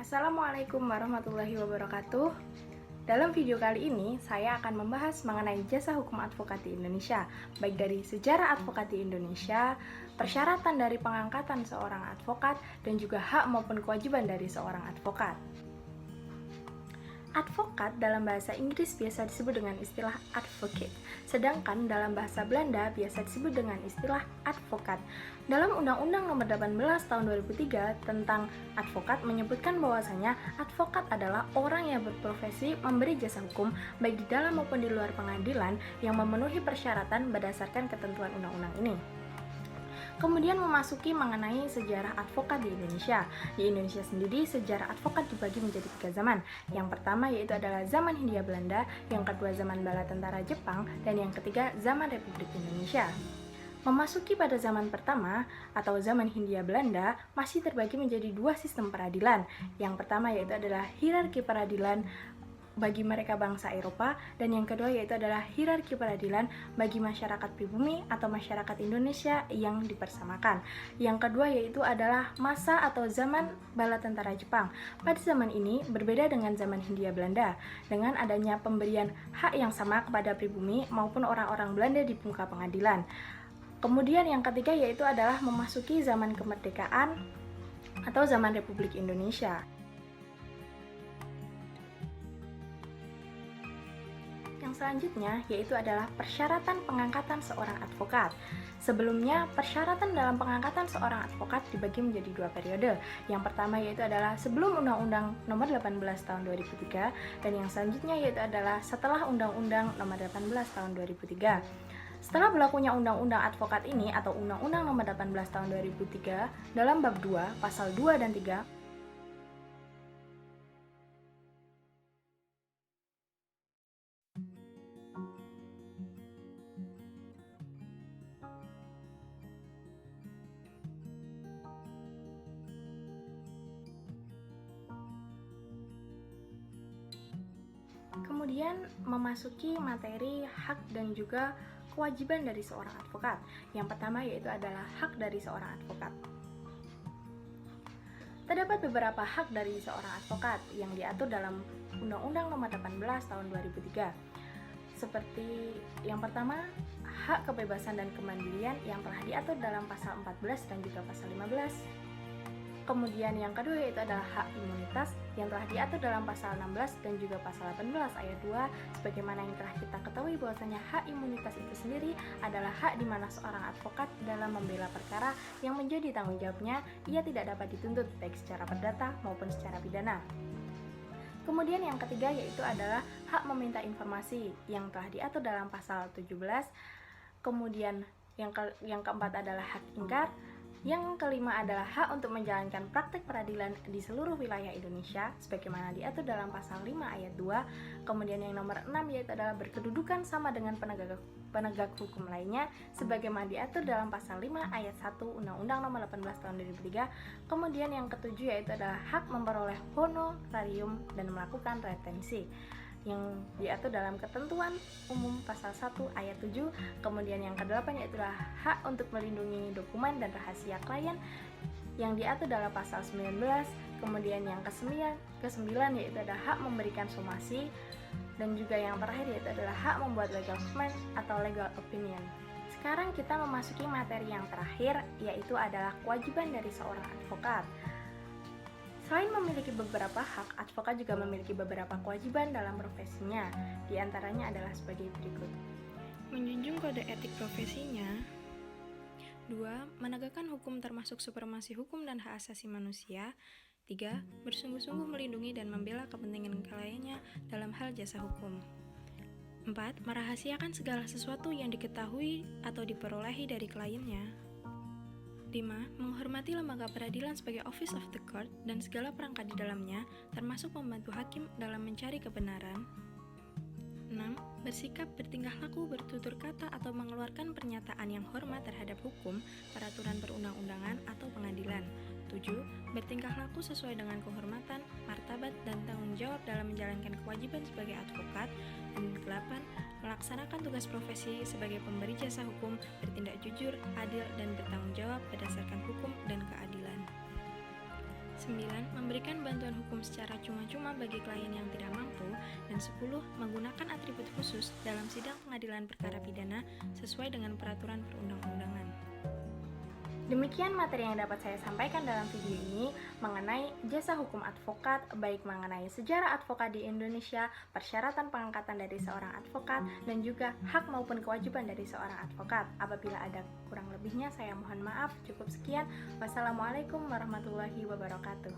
Assalamualaikum warahmatullahi wabarakatuh. Dalam video kali ini, saya akan membahas mengenai jasa hukum advokat di Indonesia, baik dari sejarah advokat di Indonesia, persyaratan dari pengangkatan seorang advokat, dan juga hak maupun kewajiban dari seorang advokat. Advokat dalam bahasa Inggris biasa disebut dengan istilah advocate, sedangkan dalam bahasa Belanda biasa disebut dengan istilah advokat. Dalam Undang-Undang Nomor 18 Tahun 2003 tentang advokat menyebutkan bahwasanya advokat adalah orang yang berprofesi memberi jasa hukum baik di dalam maupun di luar pengadilan yang memenuhi persyaratan berdasarkan ketentuan undang-undang ini. Kemudian memasuki mengenai sejarah advokat di Indonesia. Di Indonesia sendiri, sejarah advokat dibagi menjadi 3 zaman. Yang pertama yaitu adalah zaman Hindia Belanda, yang kedua zaman bala tentara Jepang, dan yang ketiga zaman Republik Indonesia. Memasuki pada zaman pertama atau zaman Hindia Belanda masih terbagi menjadi 2 sistem peradilan. Yang pertama yaitu adalah hierarki peradilan bagi mereka bangsa Eropa, dan yang kedua yaitu adalah hierarki peradilan bagi masyarakat pribumi atau masyarakat Indonesia yang dipersamakan. Yang kedua yaitu adalah masa atau zaman bala tentara Jepang. Pada zaman ini berbeda dengan zaman Hindia Belanda, dengan adanya pemberian hak yang sama kepada pribumi maupun orang-orang Belanda di muka pengadilan. Kemudian yang ketiga yaitu adalah memasuki zaman kemerdekaan atau zaman Republik Indonesia. Yang selanjutnya yaitu adalah persyaratan pengangkatan seorang advokat. Sebelumnya, persyaratan dalam pengangkatan seorang advokat dibagi menjadi 2 periode. Yang pertama yaitu adalah sebelum Undang-Undang Nomor 18 Tahun 2003, dan yang selanjutnya yaitu adalah setelah Undang-Undang Nomor 18 Tahun 2003. Setelah berlakunya Undang-Undang Advokat ini atau Undang-Undang Nomor 18 Tahun 2003, dalam bab 2, pasal 2 dan 3, kemudian memasuki materi hak dan juga kewajiban dari seorang advokat. Yang pertama yaitu adalah hak dari seorang advokat. Terdapat beberapa hak dari seorang advokat yang diatur dalam Undang-Undang Nomor 18 Tahun 2003. Seperti yang pertama, hak kebebasan dan kemandirian yang telah diatur dalam pasal 14 dan juga pasal 15. Kemudian yang kedua yaitu adalah hak imunitas yang telah diatur dalam pasal 16 dan juga pasal 18 ayat 2, sebagaimana yang telah kita ketahui bahwasanya hak imunitas itu sendiri adalah hak di mana seorang advokat dalam membela perkara yang menjadi tanggung jawabnya ia tidak dapat dituntut baik secara perdata maupun secara pidana. Kemudian yang ketiga yaitu adalah hak meminta informasi yang telah diatur dalam pasal 17. Kemudian yang keempat adalah hak ingkar. Yang kelima adalah hak untuk menjalankan praktek peradilan di seluruh wilayah Indonesia sebagaimana diatur dalam pasal 5 ayat 2. Kemudian yang nomor 6 yaitu adalah berkedudukan sama dengan penegak hukum lainnya sebagaimana diatur dalam pasal 5 ayat 1 Undang-Undang Nomor 18 Tahun 2003. Kemudian yang ketujuh yaitu adalah hak memperoleh honorarium dan melakukan retensi yang diatur dalam ketentuan umum pasal 1 ayat 7. Kemudian yang ke-8 yaitu hak untuk melindungi dokumen dan rahasia klien yang diatur dalam pasal 19. Kemudian yang ke-9 yaitu adalah hak memberikan somasi, dan juga yang terakhir yaitu adalah hak membuat legal comment atau legal opinion. Sekarang kita memasuki materi yang terakhir yaitu adalah kewajiban dari seorang advokat. Selain memiliki beberapa hak, advokat juga memiliki beberapa kewajiban dalam profesinya. Di antaranya adalah sebagai berikut. Menjunjung kode etik profesinya. 2. Menegakkan hukum termasuk supremasi hukum dan hak asasi manusia. 3. Bersungguh-sungguh melindungi dan membela kepentingan kliennya dalam hal jasa hukum. 4. Merahasiakan segala sesuatu yang diketahui atau diperolehi dari kliennya. 5. Menghormati lembaga peradilan sebagai office of the court dan segala perangkat di dalamnya, termasuk membantu hakim dalam mencari kebenaran. 6. Bersikap, bertingkah laku, bertutur kata, atau mengeluarkan pernyataan yang hormat terhadap hukum, peraturan perundang-undangan, atau pengadilan. 7. Bertingkah laku sesuai dengan kehormatan, martabat, dan tanggung jawab dalam menjalankan kewajiban sebagai advokat. Dan 8. Melaksanakan tugas profesi sebagai pemberi jasa hukum, bertindak jujur, adil, dan bertanggung jawab berdasarkan hukum dan keadilan. 9. Memberikan bantuan hukum secara cuma-cuma bagi klien yang tidak mampu. Dan 10. Menggunakan atribut khusus dalam sidang pengadilan perkara pidana sesuai dengan peraturan perundang-undangan. Demikian materi yang dapat saya sampaikan dalam video ini mengenai jasa hukum advokat, baik mengenai sejarah advokat di Indonesia, persyaratan pengangkatan dari seorang advokat, dan juga hak maupun kewajiban dari seorang advokat. Apabila ada kurang lebihnya, saya mohon maaf. Cukup sekian. Wassalamualaikum warahmatullahi wabarakatuh.